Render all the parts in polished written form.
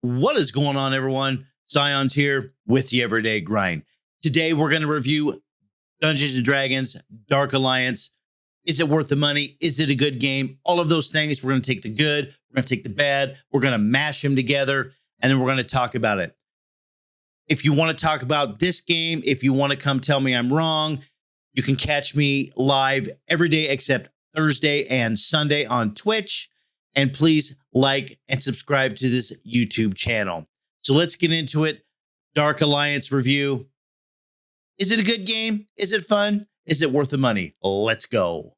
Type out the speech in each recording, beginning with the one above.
What is going on, everyone? Scion's here with the Everyday Grind. Today, we're going to review Dungeons & Dragons Dark Alliance. Is it worth the money? Is it a good game? All of those things. We're going to take the good, we're going to take the bad, we're going to mash them together, and then we're going to talk about it. If you want to talk about this game, if you want to come tell me I'm wrong, you can catch me live every day except Thursday and Sunday on Twitch. And please like and subscribe to this YouTube channel. So let's get into it. Dark Alliance review. Is it a good game? Is it fun? Is it worth the money? Let's go.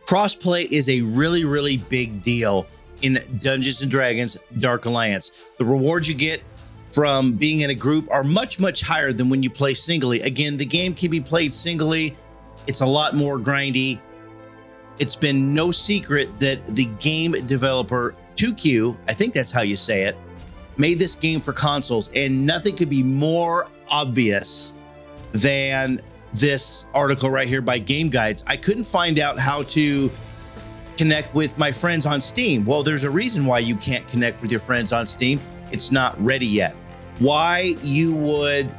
Crossplay is a really, really big deal in Dungeons & Dragons Dark Alliance. The rewards you get from being in a group are much, much higher than when you play singly. Again, the game can be played singly. It's a lot more grindy. It's been no secret that the game developer Tuque, I think that's how you say it, made this game for consoles, and nothing could be more obvious than this article right here by Game Guides. I couldn't find out how to connect with my friends on Steam. Well, there's a reason why you can't connect with your friends on Steam. It's not ready yet. Why you would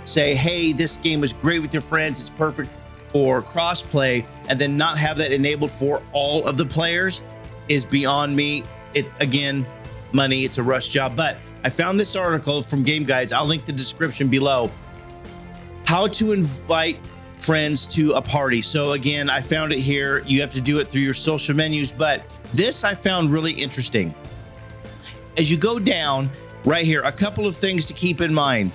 say, hey, this game is great with your friends, it's perfect for crossplay, and then not have that enabled for all of the players is beyond me. It's, again, money, it's a rush job. But I found this article from Game Guides. I'll link the description below. How to invite friends to a party. So again, I found it here. You have to do it through your social menus, but this I found really interesting. As you go down right here, a couple of things to keep in mind.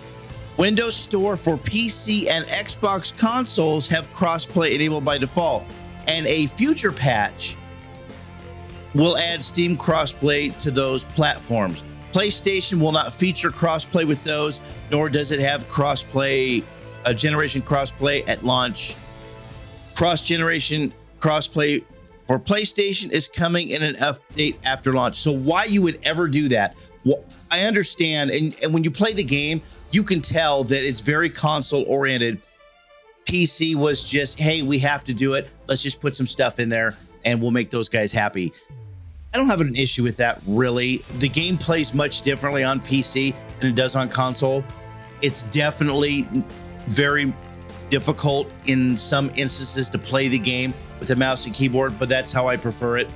Windows Store for PC and Xbox consoles have crossplay enabled by default, and a future patch will add Steam crossplay to those platforms. PlayStation will not feature crossplay with those, nor does it have crossplay, generation crossplay at launch. Cross-generation crossplay for PlayStation is coming in an update after launch. So why you would ever do that? Well, I understand, and when you play the game, you can tell that it's very console oriented. PC was just, hey, we have to do it. Let's just put some stuff in there and we'll make those guys happy. I don't have an issue with that, really. The game plays much differently on PC than it does on console. It's definitely very difficult in some instances to play the game with a mouse and keyboard, but that's how I prefer it.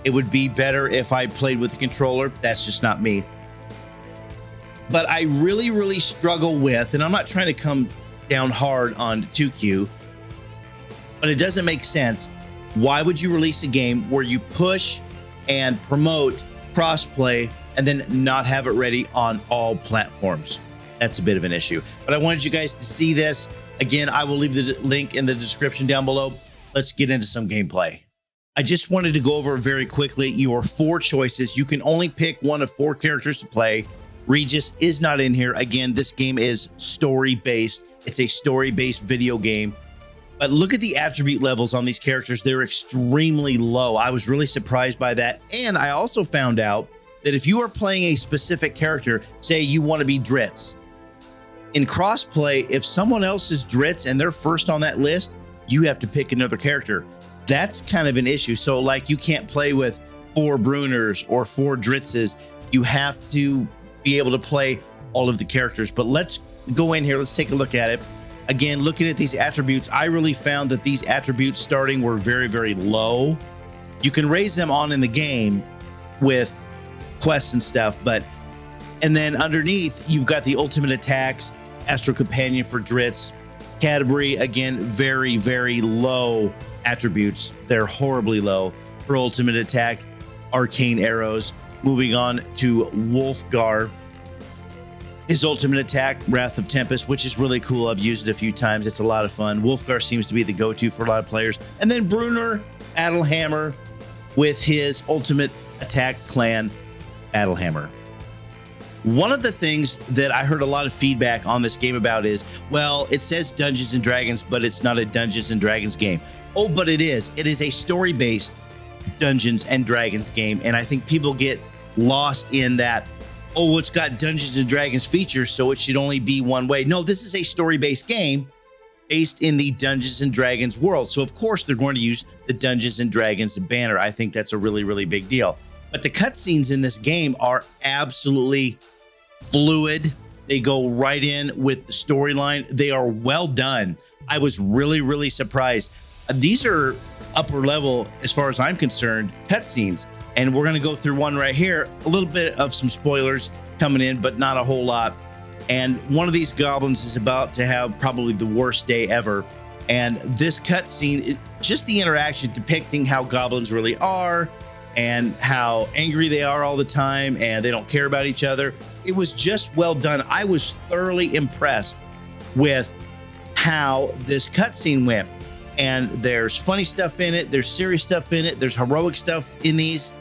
It would be better if I played with a controller. That's just not me. But I really, really struggle with, and I'm not trying to come down hard on Tuque, but it doesn't make sense. Why would you release a game where you push and promote crossplay and then not have it ready on all platforms? That's a bit of an issue. But I wanted you guys to see this. Again, I will leave the link in the description down below. Let's get into some gameplay. I just wanted to go over very quickly your 4 choices. You can only pick one of 4 characters to play. Regis is not in here. Again, this game is story-based. It's a story-based video game. But look at the attribute levels on these characters. They're extremely low. I was really surprised by that. And I also found out that if you are playing a specific character, say you want to be Dritz, in crossplay, if someone else is Dritz and they're first on that list, you have to pick another character. That's kind of an issue. So like you can't play with 4 Bruners or 4 Dritzes. You have to be able to play all of the characters. But let's go in here. Let's take a look at it. Again, looking at these attributes, I really found that these attributes starting were very, very low. You can raise them on in the game with quests and stuff, and then underneath, you've got the ultimate attacks, Astral Companion for Dritz, Cadbury, again, very, very low attributes. They're horribly low. For ultimate attack, Arcane Arrows. Moving on to Wolfgar. His ultimate attack, Wrath of Tempest, which is really cool. I've used it a few times. It's a lot of fun. Wolfgar seems to be the go-to for a lot of players. And then Brunner, Battlehammer, with his ultimate attack clan, Battlehammer. One of the things that I heard a lot of feedback on this game about is, well, it says Dungeons & Dragons, but it's not a Dungeons & Dragons game. Oh, but it is. It is a story-based Dungeons & Dragons game, and I think people get lost in that, oh, it's got Dungeons & Dragons features, so it should only be one way. No, this is a story-based game, based in the Dungeons and Dragons world. So of course they're going to use the Dungeons and Dragons banner. I think that's a really, really big deal. But the cutscenes in this game are absolutely fluid. They go right in with the storyline. They are well done. I was really, really surprised. These are upper level, as far as I'm concerned, cutscenes. And we're going to go through one right here. A little bit of some spoilers coming in, but not a whole lot. And one of these goblins is about to have probably the worst day ever. And this cutscene, just the interaction depicting how goblins really are and how angry they are all the time and they don't care about each other. It was just well done. I was thoroughly impressed with how this cutscene went. And there's funny stuff in it. There's serious stuff in it. There's heroic stuff in these.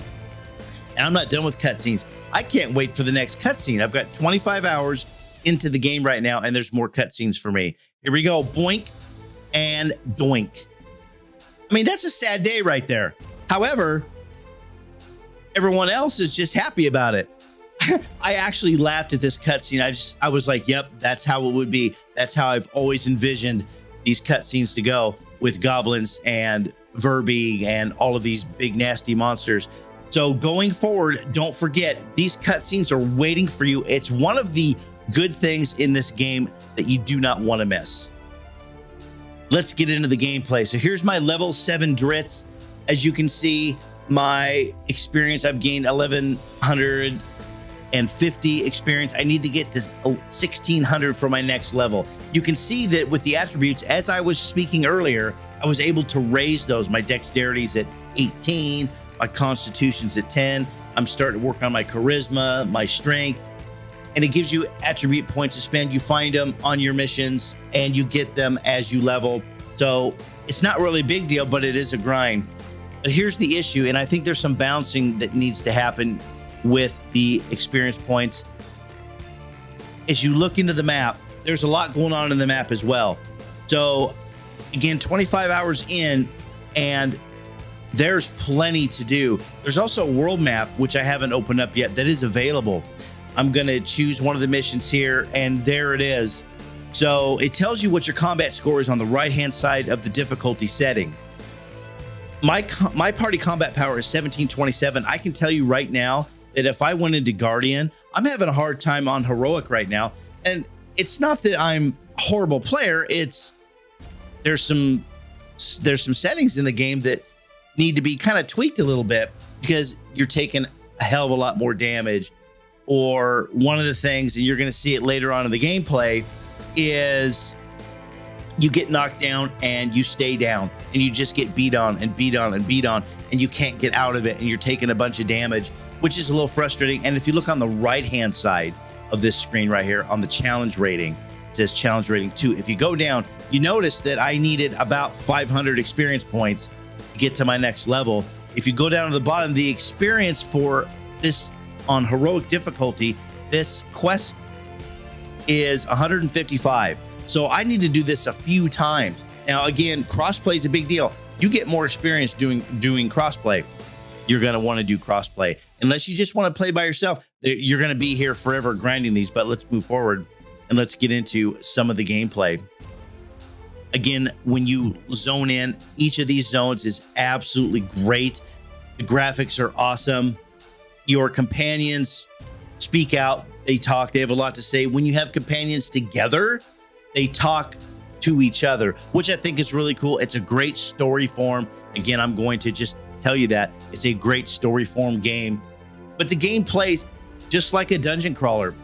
And I'm not done with cutscenes. I can't wait for the next cutscene. I've got 25 hours into the game right now, and there's more cutscenes for me. Here we go. Boink and doink. I mean, that's a sad day right there. However, everyone else is just happy about it. I actually laughed at this cutscene. I was like, yep, that's how it would be. That's how I've always envisioned these cutscenes to go, with goblins and Verbeeg and all of these big nasty monsters. So going forward, don't forget, these cutscenes are waiting for you. It's one of the good things in this game that you do not want to miss. Let's get into the gameplay. So here's my level 7 Dritz. As you can see, my experience, I've gained 1,150 experience. I need to get to 1,600 for my next level. You can see that with the attributes, as I was speaking earlier, I was able to raise those. My dexterity's at 18, my constitution's at 10. I'm starting to work on my charisma, my strength, and it gives you attribute points to spend. You find them on your missions and you get them as you level. So it's not really a big deal, but it is a grind. But here's the issue, and I think there's some bouncing that needs to happen with the experience points. As you look into the map, there's a lot going on in the map as well. So again, 25 hours in, and there's plenty to do. There's also a world map, which I haven't opened up yet, that is available. I'm going to choose one of the missions here, and there it is. So it tells you what your combat score is on the right-hand side of the difficulty setting. My party combat power is 1727. I can tell you right now that if I went into Guardian, I'm having a hard time on Heroic right now. And it's not that I'm a horrible player. It's there's some settings in the game that need to be kind of tweaked a little bit, because you're taking a hell of a lot more damage. Or one of the things, and you're going to see it later on in the gameplay, is you get knocked down and you stay down and you just get beat on and beat on and beat on, and you can't get out of it, and you're taking a bunch of damage, which is a little frustrating. And if you look on the right-hand side of this screen right here on the challenge rating, it says challenge rating 2. If you go down, you notice that I needed about 500 experience points to get to my next level. If you go down to the bottom, the experience for this on heroic difficulty, this quest is 155. So I need to do this a few times. Now, again, crossplay is a big deal. You get more experience doing crossplay. You're going to want to do crossplay. Unless you just want to play by yourself, you're going to be here forever grinding these. But let's move forward and let's get into some of the gameplay. Again, when you zone in, each of these zones is absolutely great. The graphics are awesome. Your companions speak out. They talk. They have a lot to say. When you have companions together, they talk to each other, which I think is really cool. It's a great story form. Again, I'm going to just tell you that it's a great story form game, but the game plays just like a dungeon crawler.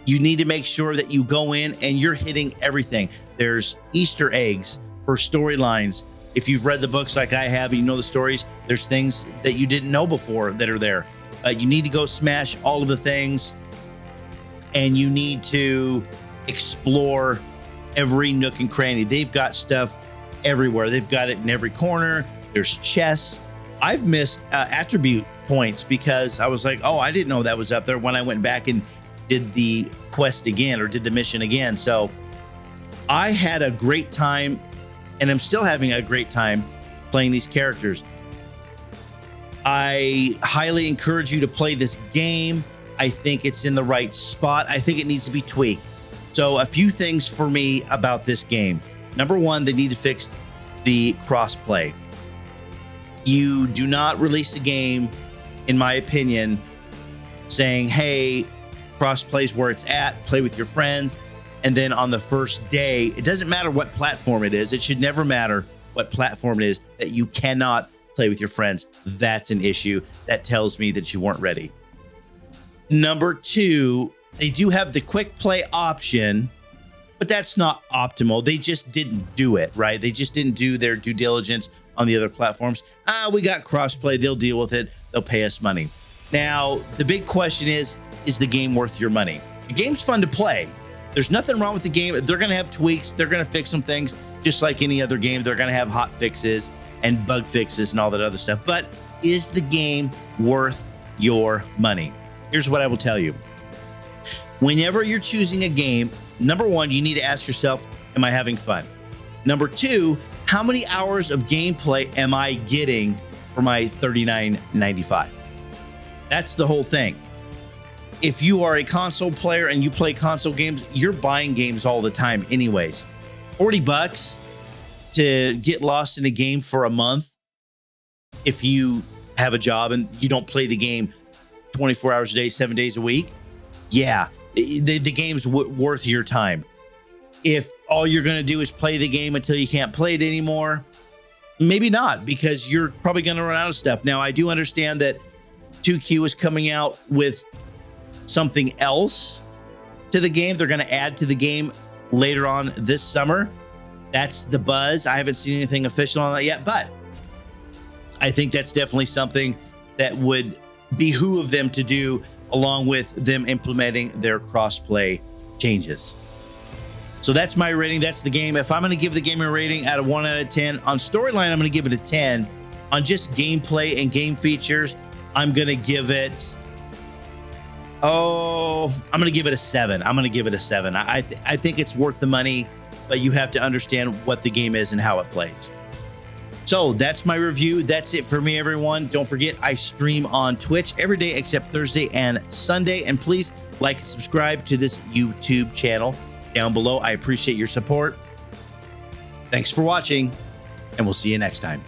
You need to make sure that you go in and you're hitting everything. There's Easter eggs for storylines. If you've read the books like I have, you know the stories, there's things that you didn't know before that are there. You need to go smash all of the things, and you need to explore every nook and cranny. They've got stuff everywhere. They've got it in every corner. There's chests. I've missed attribute points because I was like, oh, I didn't know that was up there, when I went back and did the quest again, or did the mission again. So I had a great time, and I'm still having a great time playing these characters. I highly encourage you to play this game. I think it's in the right spot. I think it needs to be tweaked. So a few things for me about this game. Number one, they need to fix the crossplay. You do not release a game, in my opinion, saying, hey, crossplay is where it's at, play with your friends. And then on the first day, it doesn't matter what platform it is. It should never matter what platform it is, that you cannot play with your friends. That's an issue. That tells me that you weren't ready. Number two, they do have the quick play option, but that's not optimal. They just didn't do it, right? They just didn't do their due diligence on the other platforms. We got crossplay. They'll deal with it. They'll pay us money. Now, the big question is the game worth your money? The game's fun to play. There's nothing wrong with the game. They're going to have tweaks. They're going to fix some things just like any other game. They're going to have hot fixes and bug fixes and all that other stuff. But is the game worth your money? Here's what I will tell you. Whenever you're choosing a game, number one, you need to ask yourself, am I having fun? Number two, how many hours of gameplay am I getting for my $39.95? That's the whole thing. If you are a console player and you play console games, you're buying games all the time anyways. $40 to get lost in a game for a month if you have a job and you don't play the game 24 hours a day, 7 days a week. Yeah, the game's worth your time. If all you're going to do is play the game until you can't play it anymore, maybe not, because you're probably going to run out of stuff. Now, I do understand that Tuque is coming out with something else to the game. They're going to add to the game later on this summer. That's the buzz. I haven't seen anything official on that yet, but I think that's definitely something that would behoove them to do, along with them implementing their crossplay changes. So that's my rating. That's the game. If I'm going to give the game a rating out of 1 out of 10, on storyline, I'm going to give it a 10. On just gameplay and game features, I'm going to give it, I'm going to give it a 7. I'm going to give it a 7. I think it's worth the money, but you have to understand what the game is and how it plays. So that's my review. That's it for me, everyone. Don't forget, I stream on Twitch every day except Thursday and Sunday. And please like and subscribe to this YouTube channel down below. I appreciate your support. Thanks for watching, and we'll see you next time.